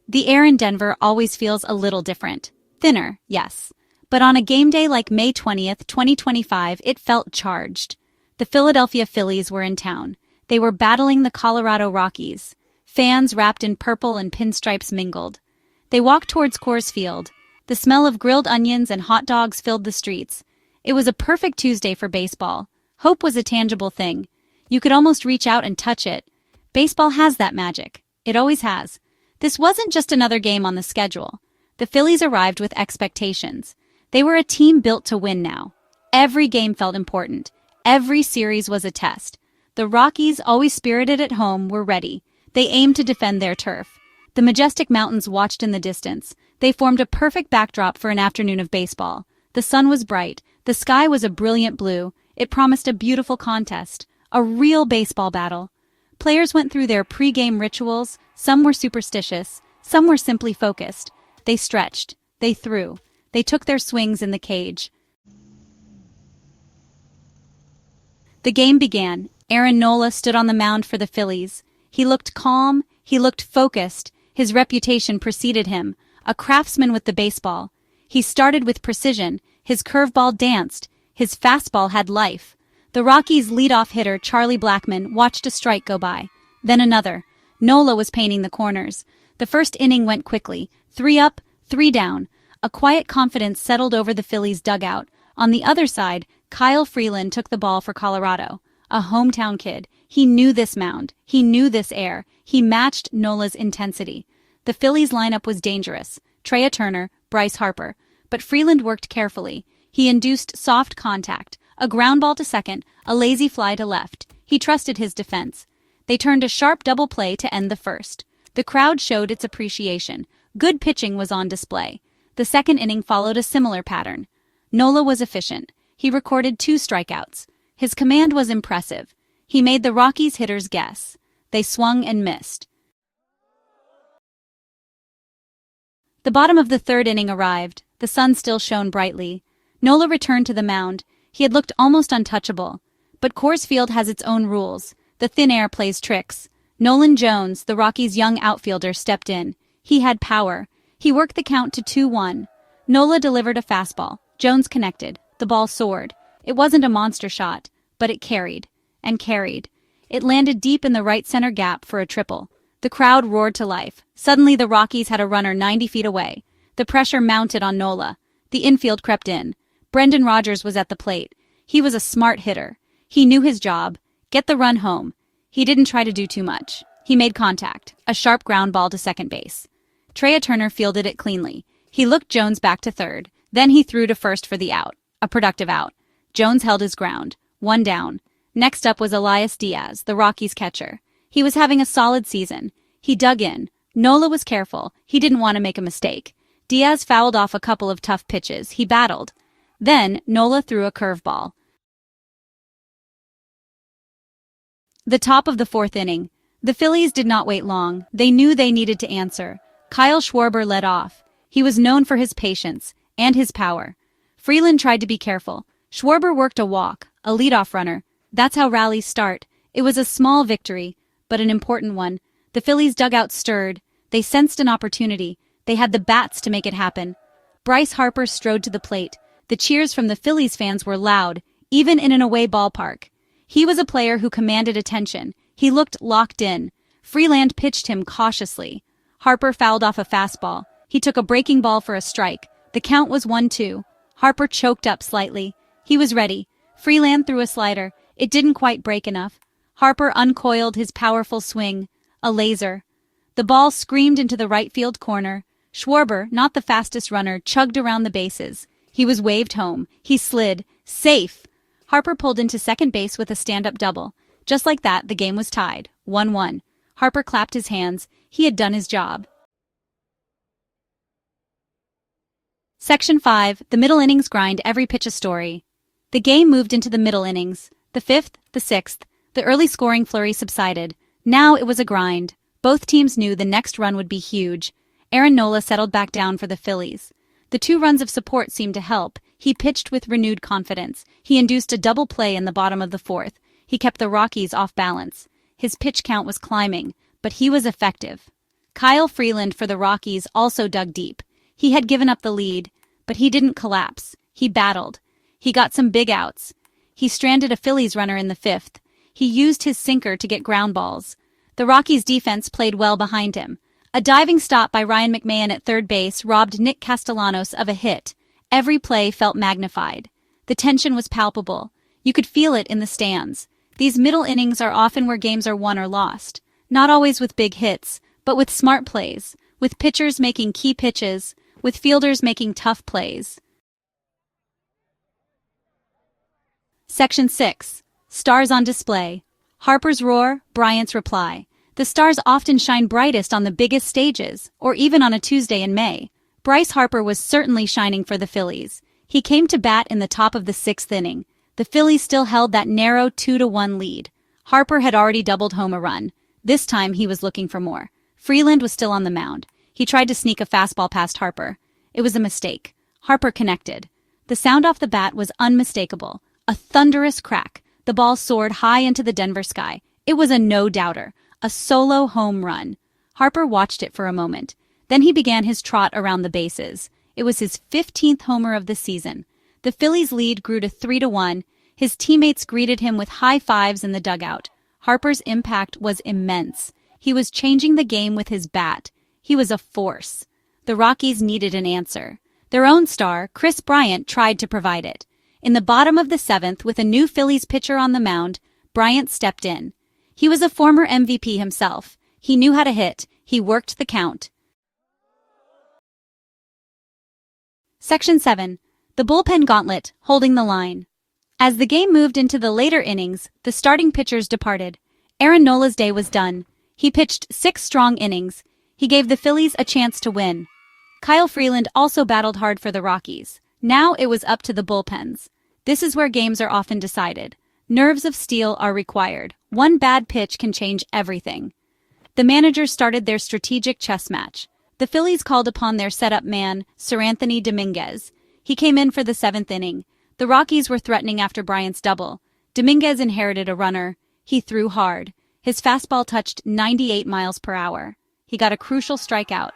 The air in Denver always feels a little different. Thinner, yes. But on a game day like May 20th, 2025, it felt charged. The Philadelphia Phillies were in town. They were battling the Colorado Rockies. Fans wrapped in purple and pinstripes mingled. They walked towards Coors Field. The smell of grilled onions and hot dogs filled the streets. It was a perfect Tuesday for baseball. Hope was a tangible thing. You could almost reach out and touch it. Baseball has that magic. It always has. This wasn't just another game on the schedule. The Phillies arrived with expectations. They were a team built to win now. Every game felt important. Every series was a test. The Rockies, always spirited at home, were ready. They aimed to defend their turf. The majestic mountains watched in the distance. They formed a perfect backdrop for an afternoon of baseball. The sun was bright. The sky was a brilliant blue. It promised a beautiful contest. A real baseball battle. Players went through their pre-game rituals. Some were superstitious. Some were simply focused. They stretched. They threw. They took their swings in the cage. The game began. Aaron Nola stood on the mound for the Phillies. He looked calm. He looked focused. His reputation preceded him. A craftsman with the baseball. He started with precision. His curveball danced. His fastball had life. The Rockies' leadoff hitter, Charlie Blackmon, watched a strike go by. Then another. Nola was painting the corners. The first inning went quickly. 3 up, 3 down. A quiet confidence settled over the Phillies' dugout. On the other side, Kyle Freeland took the ball for Colorado. A hometown kid. He knew this mound. He knew this air. He matched Nola's intensity. The Phillies' lineup was dangerous. Trea Turner, Bryce Harper. But Freeland worked carefully. He induced soft contact. A ground ball to second, a lazy fly to left. He trusted his defense. They turned a sharp double play to end the first. The crowd showed its appreciation. Good pitching was on display. The second inning followed a similar pattern. Nola was efficient. He recorded 2 strikeouts. His command was impressive. He made the Rockies' hitters guess. They swung and missed. The bottom of the third inning arrived. The sun still shone brightly. Nola returned to the mound. He had looked almost untouchable. But Coors Field has its own rules. The thin air plays tricks. Nolan Jones, the Rockies' young outfielder, stepped in. He had power. He worked the count to 2-1. Nola delivered a fastball. Jones connected. The ball soared. It wasn't a monster shot, but it carried. And carried. It landed deep in the right center gap for a triple. The crowd roared to life. Suddenly the Rockies had a runner 90 feet away. The pressure mounted on Nola. The infield crept in. Brendan Rodgers was at the plate. He was a smart hitter. He knew his job. Get the run home. He didn't try to do too much. He made contact. A sharp ground ball to second base. Trea Turner fielded it cleanly. He looked Jones back to third. Then he threw to first for the out. A productive out. Jones held his ground. 1 down. Next up was Elias Diaz, the Rockies catcher. He was having a solid season. He dug in. Nola was careful. He didn't want to make a mistake. Diaz fouled off a couple of tough pitches. He battled. Then, Nola threw a curveball. The top of the fourth inning. The Phillies did not wait long. They knew they needed to answer. Kyle Schwarber led off. He was known for his patience and his power. Freeland tried to be careful. Schwarber worked a walk, a leadoff runner. That's how rallies start. It was a small victory, but an important one. The Phillies' dugout stirred. They sensed an opportunity. They had the bats to make it happen. Bryce Harper strode to the plate. The cheers from the Phillies fans were loud, even in an away ballpark. He was a player who commanded attention. He looked locked in. Freeland pitched him cautiously. Harper fouled off a fastball. He took a breaking ball for a strike. The count was 1-2. Harper choked up slightly. He was ready. Freeland threw a slider. It didn't quite break enough. Harper uncoiled his powerful swing. A laser. The ball screamed into the right field corner. Schwarber, not the fastest runner, chugged around the bases. He was waved home. He slid. Safe! Harper pulled into second base with a stand-up double. Just like that, the game was tied. 1-1. Harper clapped his hands. He had done his job. Section 5. The middle innings grind every pitch a story. The game moved into the middle innings. The fifth, the sixth. The early scoring flurry subsided. Now it was a grind. Both teams knew the next run would be huge. Aaron Nola settled back down for the Phillies. The 2 runs of support seemed to help. He pitched with renewed confidence. He induced a double play in the bottom of the fourth. He kept the Rockies off balance. His pitch count was climbing, but he was effective. Kyle Freeland for the Rockies also dug deep. He had given up the lead, but he didn't collapse. He battled. He got some big outs. He stranded a Phillies runner in the fifth. He used his sinker to get ground balls. The Rockies' defense played well behind him. A diving stop by Ryan McMahon at third base robbed Nick Castellanos of a hit. Every play felt magnified. The tension was palpable. You could feel it in the stands. These middle innings are often where games are won or lost. Not always with big hits, but with smart plays, with pitchers making key pitches, with fielders making tough plays. Section 6. Stars on display. Harper's roar, Bryant's reply. The stars often shine brightest on the biggest stages, or even on a Tuesday in May. Bryce Harper was certainly shining for the Phillies. He came to bat in the top of the sixth inning. The Phillies still held that narrow 2-1 lead. Harper had already doubled home a run. This time he was looking for more. Freeland was still on the mound. He tried to sneak a fastball past Harper. It was a mistake. Harper connected. The sound off the bat was unmistakable. A thunderous crack. The ball soared high into the Denver sky. It was a no-doubter. A solo home run. Harper watched it for a moment. Then he began his trot around the bases. It was his 15th homer of the season. The Phillies' lead grew to 3-1. His teammates greeted him with high fives in the dugout. Harper's impact was immense. He was changing the game with his bat. He was a force. The Rockies needed an answer. Their own star, Kris Bryant, tried to provide it. In the bottom of the seventh, with a new Phillies pitcher on the mound, Bryant stepped in. He was a former MVP himself. He knew how to hit. He worked the count. Section 7. The bullpen gauntlet, holding the line. As the game moved into the later innings, the starting pitchers departed. Aaron Nola's day was done. He pitched 6 strong innings. He gave the Phillies a chance to win. Kyle Freeland also battled hard for the Rockies. Now it was up to the bullpens. This is where games are often decided. Nerves of steel are required. One bad pitch can change everything. The managers started their strategic chess match. The Phillies called upon their setup man, Seranthony Dominguez. He came in for the 7th inning. The Rockies were threatening after Bryant's double. Dominguez inherited a runner. He threw hard. His fastball touched 98 miles per hour. He got a crucial strikeout.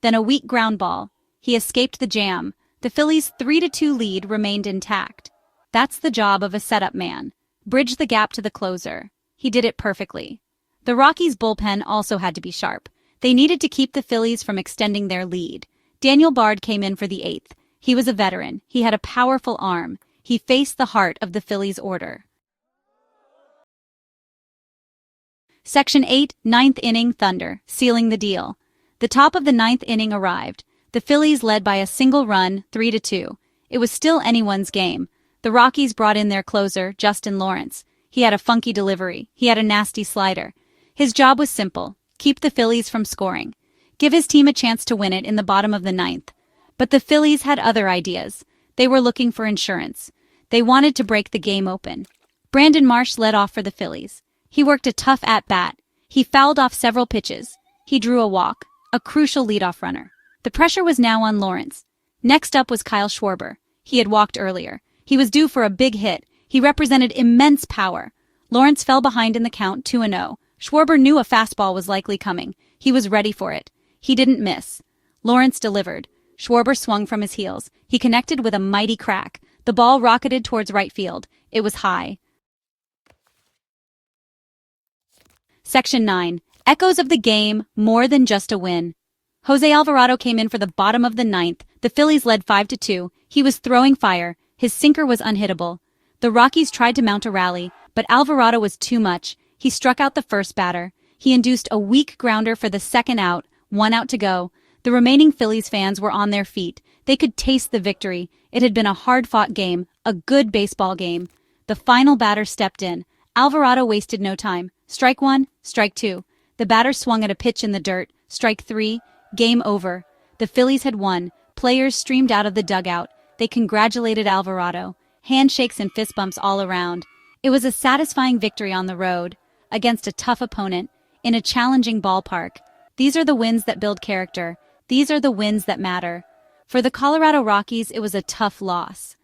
Then a weak ground ball. He escaped the jam. The Phillies' 3-2 lead remained intact. That's the job of a setup man. Bridge the gap to the closer. He did it perfectly. The Rockies' bullpen also had to be sharp. They needed to keep the Phillies from extending their lead. Daniel Bard came in for the 8th. He was a veteran. He had a powerful arm. He faced the heart of the Phillies' order. Section 8, 9th inning thunder, sealing the deal. The top of the 9th inning arrived. The Phillies led by a single run, 3-2. It was still anyone's game. The Rockies brought in their closer, Justin Lawrence. He had a funky delivery. He had a nasty slider. His job was simple: keep the Phillies from scoring. Give his team a chance to win it in the bottom of the 9th. But the Phillies had other ideas. They were looking for insurance. They wanted to break the game open. Brandon Marsh led off for the Phillies. He worked a tough at-bat. He fouled off several pitches. He drew a walk, a crucial leadoff runner. The pressure was now on Lawrence. Next up was Kyle Schwarber. He had walked earlier. He was due for a big hit. He represented immense power. Lawrence fell behind in the count, 2-0. Schwarber knew a fastball was likely coming. He was ready for it. He didn't miss. Lawrence delivered. Schwarber swung from his heels. He connected with a mighty crack. The ball rocketed towards right field. It was high. Section 9. Echoes of the game, more than just a win. Jose Alvarado came in for the bottom of the 9th. The Phillies led 5-2. He was throwing fire. His sinker was unhittable. The Rockies tried to mount a rally, but Alvarado was too much. He struck out the first batter. He induced a weak grounder for the second out, 1 out to go. The remaining Phillies fans were on their feet. They could taste the victory. It had been a hard-fought game, a good baseball game. The final batter stepped in. Alvarado wasted no time. Strike 1, strike 2. The batter swung at a pitch in the dirt. Strike 3, game over. The Phillies had won. Players streamed out of the dugout. They congratulated Alvarado. Handshakes and fist bumps all around. It was a satisfying victory on the road, against a tough opponent, in a challenging ballpark. These are the wins that build character. These are the wins that matter. For the Colorado Rockies, it was a tough loss.